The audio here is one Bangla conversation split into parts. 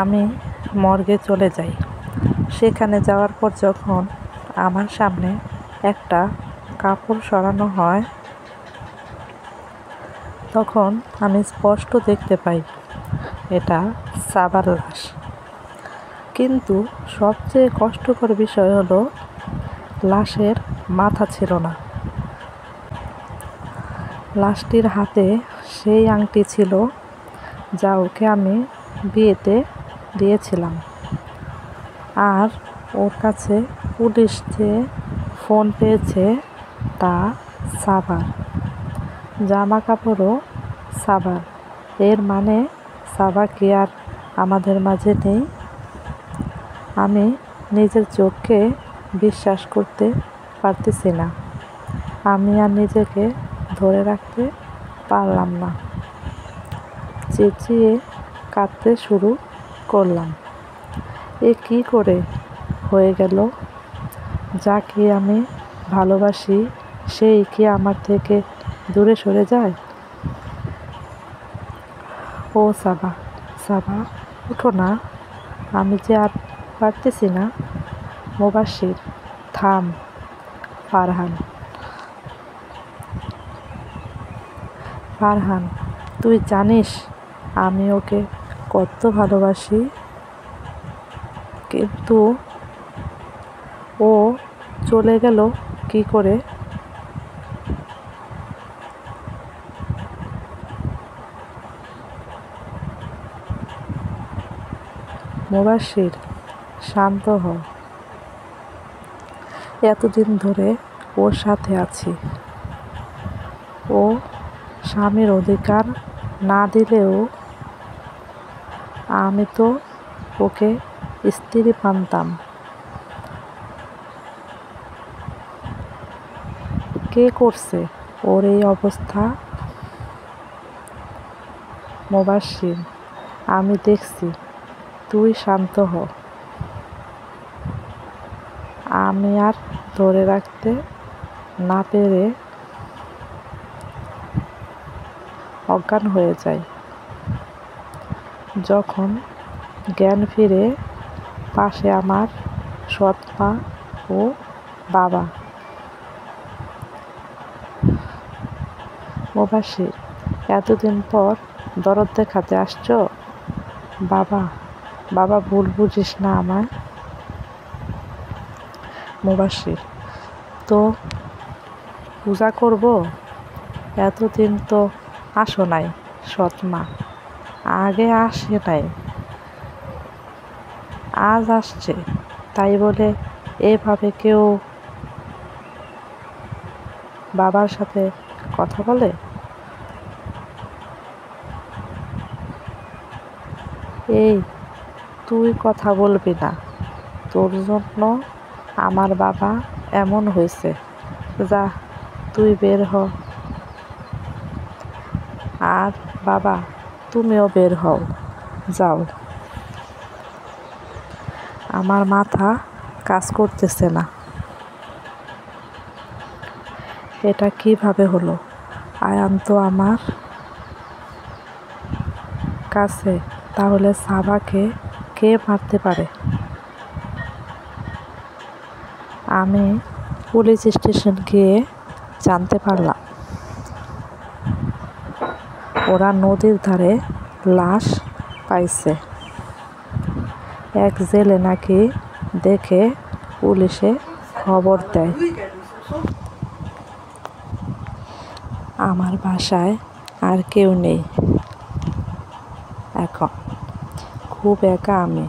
আমি মর্গে চলে যাই। সেখানে যাওয়ার পর যখন আমার সামনে একটা কাপড় সরানো হয়, তখন আমি স্পষ্ট দেখতে পাই এটা সাবার লাশ। কিন্তু সবচেয়ে কষ্টকর বিষয় হলো লাশের মাথা ছিল না। লাশটির হাতে সেই আংটি ছিল যা ওকে আমি বিয়েতে দিয়েছিলাম। আর ওর কাছে পুলিশ যে ফোন পেয়েছে তা সাবার, জামা কাপড়ও সাবার। এর মানে সাবা কি আর আমাদের মাঝে নেই? আমি নিজের চোখকে বিশ্বাস করতে পারতেছি না। আমি আর নিজেকে ধরে রাখতে পারলাম না। চেঁচিয়ে কাঁদতে শুরু করলাম। এ কি করে হয়ে গেল? যাকে আমি ভালোবাসি সেই কি আমার থেকে দূরে সরে যায়? ও সাবা, সাবা, উঠো না, আমি যে আর পারতেছি না। মুবাশির, থাম। ফারহান, ফারহান, তুই জানিস আমি ওকে কত ভালোবাসি, কিন্তু ও চলে গেল কি করে? মুবাশির, শান্ত হ। এতদিন ধরে ওর সাথে আছি। ও স্বামীর অধিকার না দিলেও আমি তো ওকে স্ত্রী মানতাম। কে করছে ওর এই অবস্থা? মুবাশির, আমি দেখছি, তুই শান্ত হ। আমি আর ধরে রাখতে না পেরে অজ্ঞান হয়ে যাই। যখন জ্ঞান ফিরে, পাশে আমার সৎ মা ও বাবা। মুবাশির, এতদিন পর দরদ দেখাতে আসছো? বাবা, বাবা, ভুল বুঝিস না আমায়। মুবাশির, তো পূজা করব? এতদিন তো আসো নাই সৎ মা, আগে আসে নাই, আজ আসছে, তাই বলে এভাবে কেউ বাবার সাথে কথা বলে? এই, তুই কথা বলবি না। তোর জন্য আমার বাবা এমন হয়েছে। যা, তুই বের হ। আর বাবা, তুমিও বের হও, যাও। আমার মাথা কাজ করতেছে না। এটা কিভাবে হলো? আয়ান তো আমার কাছে, তাহলে সাবাকে কে মারতে পারে? আমি পুলিশ স্টেশন গিয়ে জানতে পারলাম ওরা নদীর ধারে লাশ পাইছে। এক জেলে নাকি দেখে পুলিশে খবর দেয়। আমার বাসায় আর কেউ নেই এখন, খুব একা আমি।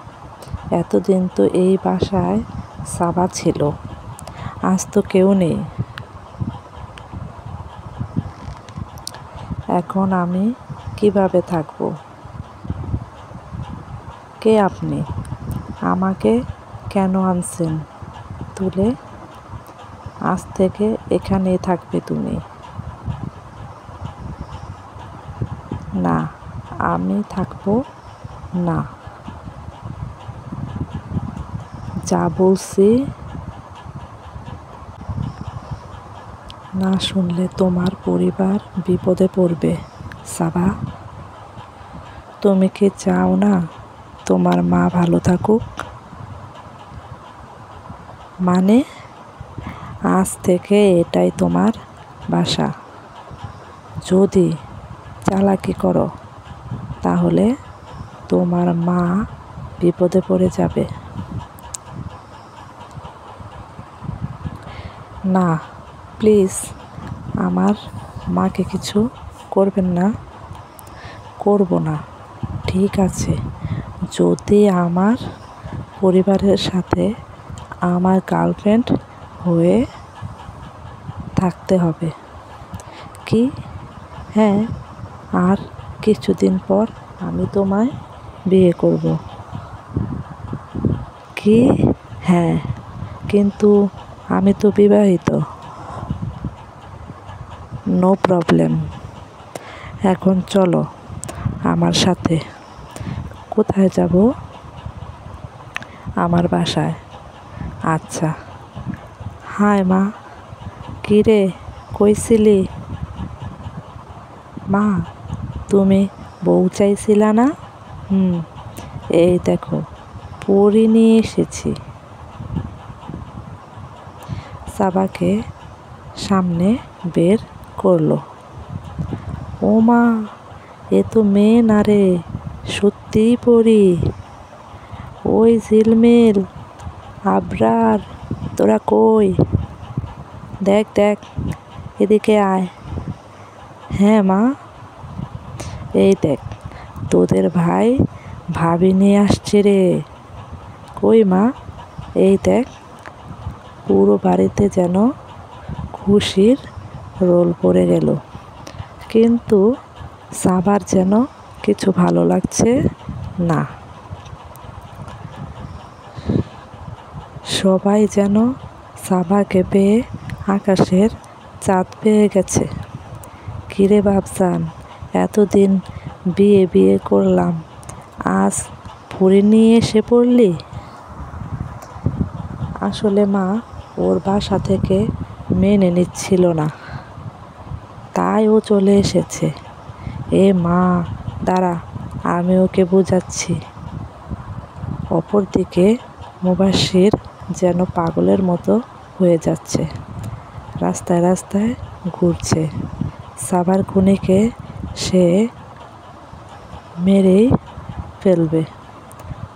এতদিন তো এই বাসায় সাবা ছিল, আজ তো কেউ নেই। এখন আমি কিভাবে থাকবো? কে আপনি? আমাকে কেন আনছেন তুলে? আজ থেকে এখানেই থাকবে তুমি। না, আমি থাকবো না। যা বলছি না শুনলে তোমার পরিবার বিপদে পড়বে। সাবা, তুমি কি চাও না তোমার মা ভালো থাকুক, মানে আজ থেকে এটাই তোমার বাসা। যদি চালাকি করো তাহলে তোমার মা বিপদে পড়ে যাবে। না, প্লিজ আমার মাকে কিছু করবেন না। করব না, ঠিক আছে। যদি আমার পরিবারের সাথে আমার গার্লফ্রেন্ড হয়ে থাকতে হবে। কি? হ্যাঁ, আর কিছুদিন পর আমি তোমায় বিয়ে করব। কি? হ্যাঁ, কিন্তু আমি তো বিবাহিত। No problem. এখন চলো আমার সাথে। কোথায় যাব? আমার বাসায়। আচ্ছা। হাই মা। কী রে, কই ছিলি? মা, তুমি বউ চাইছিলা না? এই দেখো, পরী নিয়ে এসেছি। সাবাকে সামনে বের করলো। ও মা, এ তো মেয়ে না রে, সত্যিই পরী। ওই ঝিলমিল, আবরার, তোরা কই? দেখ দেখ, এদিকে আয়। হ্যাঁ মা, এই দেখ তোদের ভাই ভাবি নিয়ে আসছে রে। কই মা? এই দেখ, পুরো বাড়িতে যেন খুশির রোল পড়ে গেল, কিন্তু সাবার যেন কিছু ভালো লাগছে না। সবাই যেন সাবাকে পেয়ে আকাশের চাঁদ পেয়ে গেছে। কিরে বাপজান, এতদিন বিয়ে বিয়ে করলাম, আজ পরী নিয়ে এসে পড়লি? আসলে মা ওর বাসা থেকে মেনে নিচ্ছিল না, তাই ও চলে এসেছে। এ মা, দাঁড়া, আমি ওকে বোঝাচ্ছি। অপরদিকে মুবাশির যেন পাগলের মতো হয়ে যাচ্ছে, রাস্তায় রাস্তায় ঘুরছে। সাবার খুনিকে সে মেরেই ফেলবে।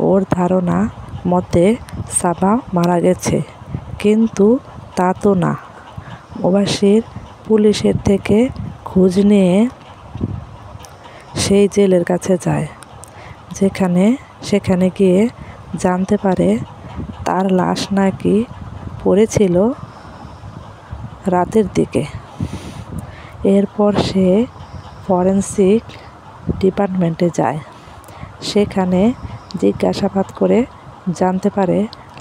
ওর ধারণা মতে সাবা মারা গেছে, কিন্তু তা তো না। মুবাশির পুলিশের থেকে খোঁজ নিয়ে সেই জেলের কাছে যায়, সেখানে গিয়ে জানতে পারে তার লাশ নাকি পড়েছিল রাতের দিকে। এরপর সে ফরেনসিক ডিপার্টমেন্টে যায়। সেখানে জিজ্ঞাসাবাদ করে জানতে পারে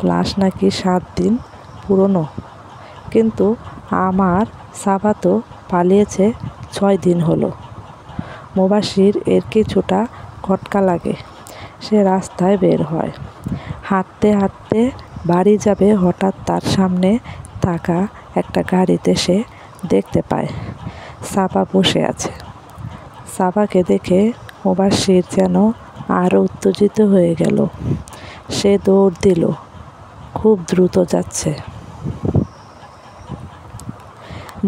লাশ নাকি 7 দিন পুরনো, কিন্তু আমার সাবা তো পালিয়েছে 6 দিন হলো। মুবাশির এর কিছুটা খটকা লাগে। সে রাস্তায় বের হয়। হাঁটতে হাঁটতে বাড়ি যাবে, হঠাৎ তার সামনে থাকা একটা গাড়িতে সে দেখতে পায় সাবা বসে আছে। সাবাকে দেখে মুবাশির যেন আরও উত্তেজিত হয়ে গেল। সে দৌড় দিল, খুব দ্রুত যাচ্ছে।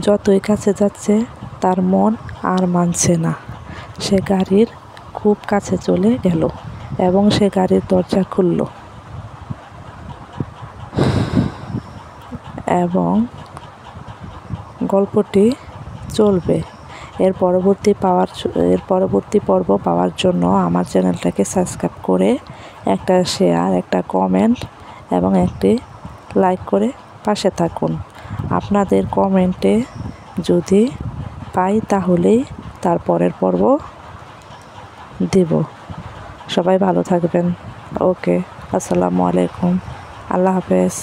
যতই কাছে যাচ্ছে তার মন আর মানছে না। সে গাড়ির খুব কাছে চলে গেল এবং সে গাড়ির দরজা খুলল এবং গল্পটি চলবে। এর পরবর্তী পর্ব পাওয়ার জন্য আমার চ্যানেলটাকে সাবস্ক্রাইব করে একটা শেয়ার, একটা কমেন্ট এবং একটি লাইক করে পাশে থাকুন। আপনাদের কমেন্টে যদি পাই তাহলেই তার পরের পর্ব দেব। সবাই ভালো থাকবেন। ওকে, আসসালামু আলাইকুম, আল্লাহ হাফেজ।